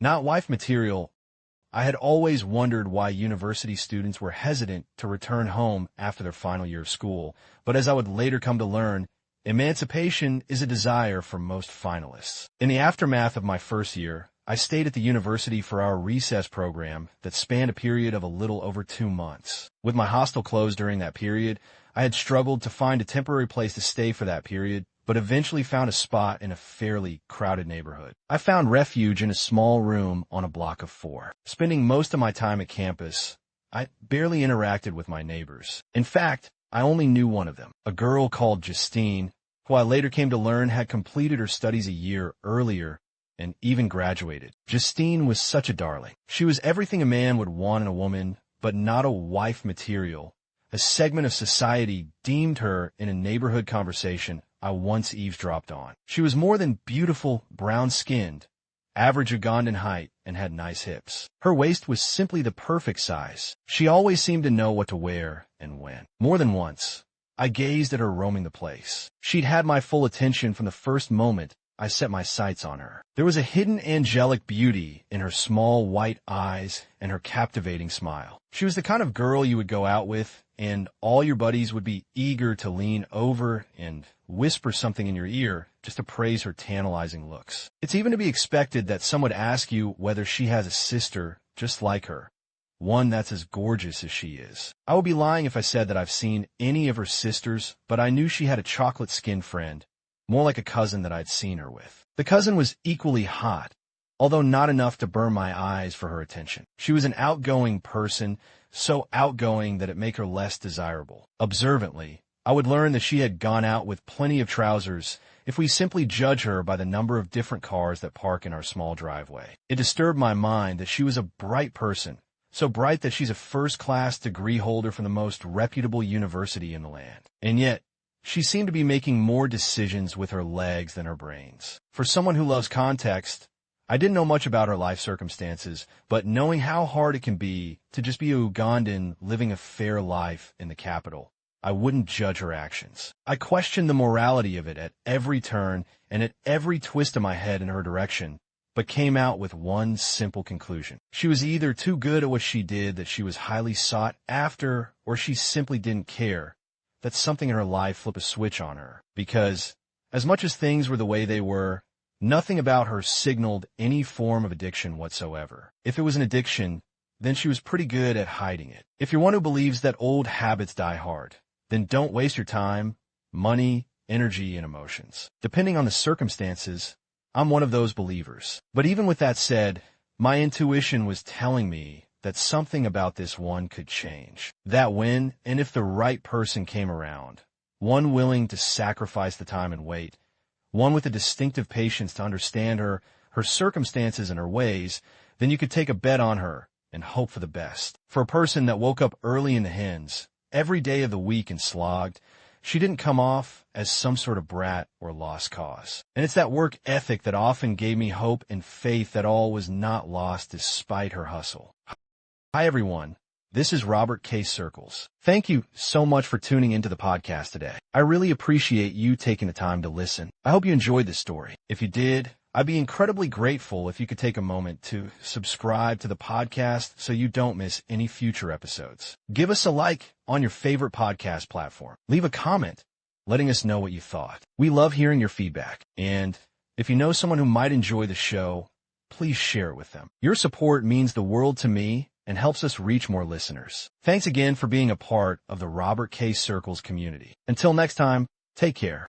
Not wife material. I had always wondered why university students were hesitant to return home after their final year of school, but as I would later come to learn, emancipation is a desire for most finalists. In the aftermath of my first year, I stayed at the university for our recess program that spanned a period of a little over 2 months. With my hostel closed during that period, I had struggled to find a temporary place to stay for that period, but eventually found a spot in a fairly crowded neighborhood. I found refuge in a small room on a block of 4. Spending most of my time at campus, I barely interacted with my neighbors. In fact, I only knew one of them, a girl called Justine, who I later came to learn had completed her studies a year earlier and even graduated. Justine was such a darling. She was everything a man would want in a woman, but not a wife material. A segment of society deemed her in a neighborhood conversation I once eavesdropped on. She was more than beautiful, brown-skinned, average Ugandan height, and had nice hips. Her waist was simply the perfect size. She always seemed to know what to wear and when. More than once, I gazed at her roaming the place. She'd had my full attention from the first moment I set my sights on her. There was a hidden angelic beauty in her small white eyes and her captivating smile. She was the kind of girl you would go out with, and all your buddies would be eager to lean over and whisper something in your ear just to praise her tantalizing looks. It's even to be expected that some would ask you whether she has a sister just like her, one that's as gorgeous as she is. I would be lying if I said that I've seen any of her sisters, but I knew she had a chocolate-skinned friend, more like a cousin that I'd seen her with. The cousin was equally hot, although not enough to burn my eyes for her attention. She was an outgoing person, so outgoing that it made her less desirable. Observantly, I would learn that she had gone out with plenty of trousers if we simply judge her by the number of different cars that park in our small driveway. It disturbed my mind that she was a bright person, so bright that she's a first-class degree holder from the most reputable university in the land. And yet, she seemed to be making more decisions with her legs than her brains. For someone who loves context, I didn't know much about her life circumstances, but knowing how hard it can be to just be a Ugandan living a fair life in the capital, I wouldn't judge her actions. I questioned the morality of it at every turn and at every twist of my head in her direction, but came out with one simple conclusion. She was either too good at what she did that she was highly sought after, or she simply didn't care that something in her life flipped a switch on her. Because, as much as things were the way they were, nothing about her signaled any form of addiction whatsoever. If it was an addiction, then she was pretty good at hiding it. If you're one who believes that old habits die hard, then don't waste your time, money, energy, and emotions. Depending on the circumstances, I'm one of those believers. But even with that said, my intuition was telling me that something about this one could change. That when and if the right person came around, one willing to sacrifice the time and wait, one with a distinctive patience to understand her circumstances and her ways, then you could take a bet on her and hope for the best. For a person that woke up early in the hens, every day of the week and slogged, she didn't come off as some sort of brat or lost cause. And it's that work ethic that often gave me hope and faith that all was not lost despite her hustle. Hi everyone, this is Robert K. Circles. Thank you so much for tuning into the podcast today. I really appreciate you taking the time to listen. I hope you enjoyed this story. If you did, I'd be incredibly grateful if you could take a moment to subscribe to the podcast so you don't miss any future episodes. Give us a like on your favorite podcast platform. Leave a comment letting us know what you thought. We love hearing your feedback. And if you know someone who might enjoy the show, please share it with them. Your support means the world to me and helps us reach more listeners. Thanks again for being a part of the Robert K. Circles community. Until next time, take care.